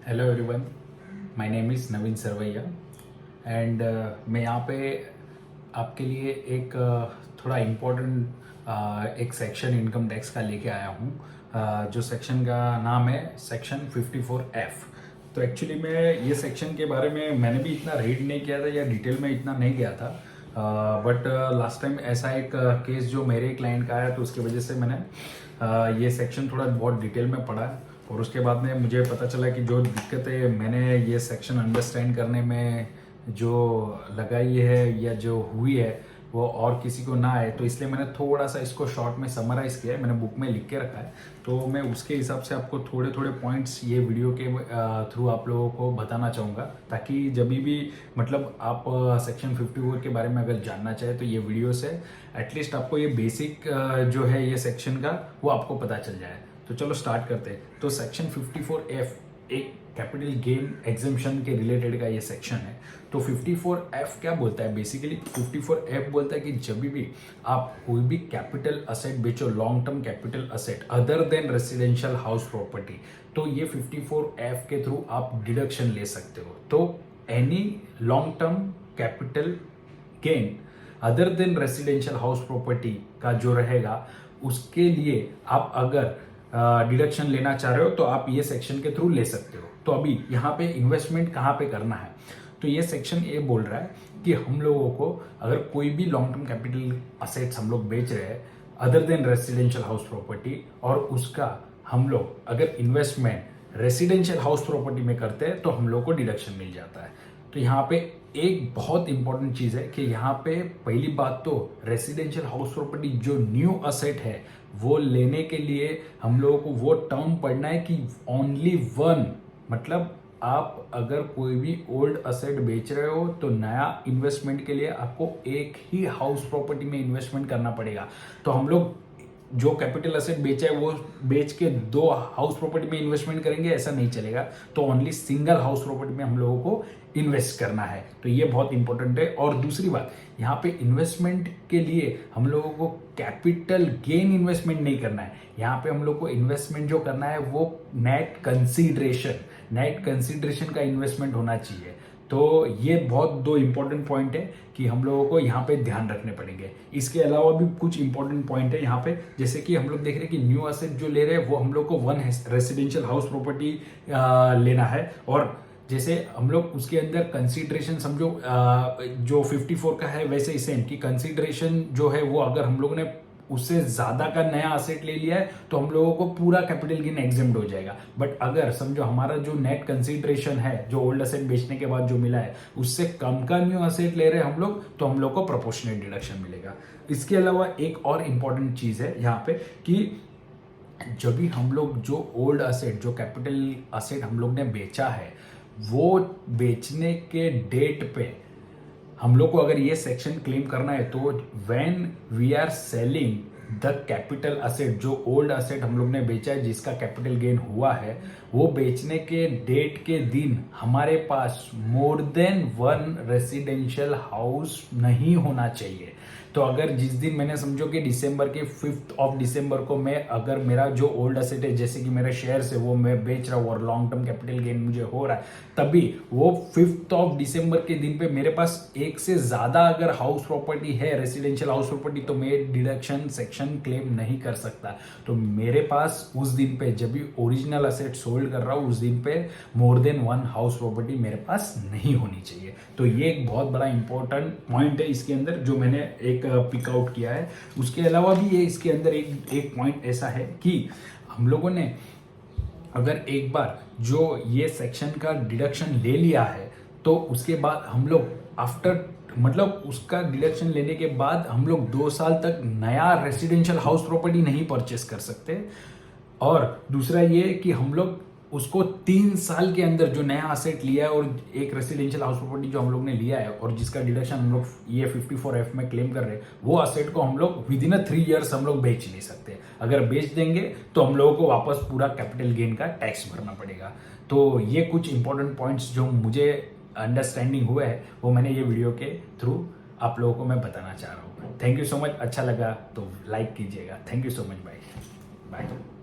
Hello everyone, my name is Naveen Sarvaiya and मैं यहाँ पे आपके लिए एक थोड़ा इम्पोर्टेंट एक सेक्शन इनकम टैक्स का लेके आया हूँ, जो सेक्शन का नाम है सेक्शन 54F। तो एक्चुअली मैं ये सेक्शन के बारे में मैंने भी इतना रीड नहीं किया था या डिटेल में इतना नहीं गया था, बट लास्ट टाइम ऐसा एक केस जो मेरे क्लाइंट का आया तो उसकी वजह से मैंने ये सेक्शन थोड़ा बहुत डिटेल में पढ़ा और उसके बाद में मुझे पता चला कि जो दिक्कतें मैंने ये सेक्शन अंडरस्टैंड करने में जो लगाई है या जो हुई है वो और किसी को ना आए, तो इसलिए मैंने थोड़ा सा इसको शॉर्ट में समराइज़ किया है, मैंने बुक में लिख के रखा है। तो मैं उसके हिसाब से आपको थोड़े थोड़े पॉइंट्स ये वीडियो के थ्रू आप लोगों को बताना चाहूँगा, ताकि जब भी मतलब आप सेक्शन 54 के बारे में अगर जानना चाहे तो ये वीडियो से एटलीस्ट आपको ये बेसिक जो है ये सेक्शन का वो आपको पता चल जाए। तो चलो स्टार्ट करते हैं। तो सेक्शन 54F एक कैपिटल गेन एग्जम्पशन के रिलेटेड का ये सेक्शन है। तो 54F क्या बोलता है? बेसिकली 54F बोलता है कि जब भी आप कोई भी कैपिटल असेट बेचो, long term capital asset other than residential house property, तो ये 54F के थ्रू आप डिडक्शन ले सकते हो। तो any long term capital gain other than residential house property का जो रहेगा उसके लिए आप अगर डिडक्शन लेना चाह रहे हो तो आप ये सेक्शन के थ्रू ले सकते हो। तो अभी यहाँ पे इन्वेस्टमेंट कहाँ पे करना है, तो ये सेक्शन ये बोल रहा है कि हम लोगों को अगर कोई भी लॉन्ग टर्म कैपिटल असेट्स हम लोग बेच रहे हैं other than residential house property और उसका हम लोग अगर इन्वेस्टमेंट रेसिडेंशियल हाउस प्रॉपर्टी में करते हैं तो हम लोग को डिडक्शन मिल जाता है। तो यहाँ पे एक बहुत इंपॉर्टेंट चीज़ है कि यहाँ पे पहली बात तो रेसिडेंशियल हाउस प्रॉपर्टी जो न्यू असेट है वो लेने के लिए हम लोगों को वो टर्म पढ़ना है कि ओनली वन, मतलब आप अगर कोई भी ओल्ड असेट बेच रहे हो तो नया इन्वेस्टमेंट के लिए आपको एक ही हाउस प्रॉपर्टी में इन्वेस्टमेंट करना पड़ेगा। तो हम लोग जो कैपिटल असेट बेचा है वो बेच के दो हाउस प्रॉपर्टी में इन्वेस्टमेंट करेंगे, ऐसा नहीं चलेगा। तो ओनली सिंगल हाउस प्रॉपर्टी में हम लोगों को इन्वेस्ट करना है। तो ये बहुत इंपॉर्टेंट है। और दूसरी बात, यहाँ पे इन्वेस्टमेंट के लिए हम लोगों को कैपिटल गेन इन्वेस्टमेंट नहीं करना है। यहाँ पे हम लोग को इन्वेस्टमेंट जो करना है वो नेट कंसीडरेशन का इन्वेस्टमेंट होना चाहिए। तो ये बहुत दो इंपॉर्टेंट पॉइंट है कि हम लोगों को यहाँ पे ध्यान रखने पड़ेंगे। इसके अलावा भी कुछ इंपॉर्टेंट पॉइंट है यहाँ पे, जैसे कि हम लोग देख रहे हैं कि न्यू असेट जो ले रहे हैं वो हम लोग को वन रेसिडेंशियल हाउस प्रॉपर्टी लेना है। और जैसे हम लोग उसके अंदर कंसीडरेशन समझो जो 54 का है वैसे ही सेम कि कंसीडरेशन जो है वो अगर हम लोगों ने उससे ज्यादा का नया असेट ले लिया है तो हम लोगों को पूरा कैपिटल गेन एग्जेम्प्ट हो जाएगा। बट अगर समझो हमारा जो नेट कंसीडरेशन है जो ओल्ड असेट बेचने के बाद जो मिला है उससे कम का न्यू असेट ले रहे हैं हम लोग, तो हम लोग को प्रोपोर्शनेट डिडक्शन मिलेगा। इसके अलावा एक और इंपॉर्टेंट चीज है यहाँ पे कि जब भी हम लोग जो ओल्ड असेट जो कैपिटल असेट हम लोग ने बेचा है वो बेचने के डेट पे हम लोग को अगर ये सेक्शन क्लेम करना है तो when we are selling the capital asset, जो ओल्ड असेट हम लोग ने बेचा है जिसका कैपिटल गेन हुआ है, वो बेचने के डेट के दिन हमारे पास more than one residential house नहीं होना चाहिए। तो अगर जिस दिन मैंने समझो कि दिसंबर के 5 दिसंबर को मैं अगर मेरा जो ओल्ड असेट है जैसे कि मेरा शेयर्स है वो मैं बेच रहा हूँ और लॉन्ग टर्म कैपिटल गेन मुझे हो रहा है, तभी वो 5 दिसंबर के दिन पे मेरे पास एक से ज्यादा अगर हाउस प्रॉपर्टी है रेसिडेंशियल हाउस प्रॉपर्टी तो मैं डिडक्शन सेक्शन क्लेम नहीं कर सकता। तो मेरे पास उस दिन पे जब भी ओरिजिनल असेट सोल्ड कर रहा हूँ उस दिन पे मोर देन वन हाउस प्रॉपर्टी मेरे पास नहीं होनी चाहिए। तो ये एक बहुत बड़ा इंपॉर्टेंट पॉइंट है इसके अंदर जो मैंने एक पिक आउट किया है। उसके अलावा भी ये इसके अंदर एक पॉइंट ऐसा है कि हम लोगों ने अगर एक बार जो ये सेक्शन का डिडक्शन ले लिया है तो उसके बाद हम लोग आफ्टर मतलब उसका डिडक्शन लेने के बाद हम लोग 2 साल तक नया रेसिडेंशियल हाउस प्रॉपर्टी नहीं परचेस कर सकते। और दूसरा ये कि हम लोग उसको 3 साल के अंदर जो नया असेट लिया है और एक रेसिडेंशियल हाउस प्रॉपर्टी जो हम लोग ने लिया है और जिसका डिडक्शन हम लोग ये 54F में क्लेम कर रहे हैं वो असेट को हम लोग विद इन 3 इयर्स हम लोग बेच नहीं सकते। अगर बेच देंगे तो हम लोगों को वापस पूरा कैपिटल गेन का टैक्स भरना पड़ेगा। तो ये कुछ इंपॉर्टेंट पॉइंट्स जो मुझे अंडरस्टैंडिंग हुए है वो मैंने ये वीडियो के थ्रू आप लोगों को मैं बताना चाह रहा हूँ। Thank you so much. अच्छा लगा तो लाइक कीजिएगा। Thank you so much. Bye bye.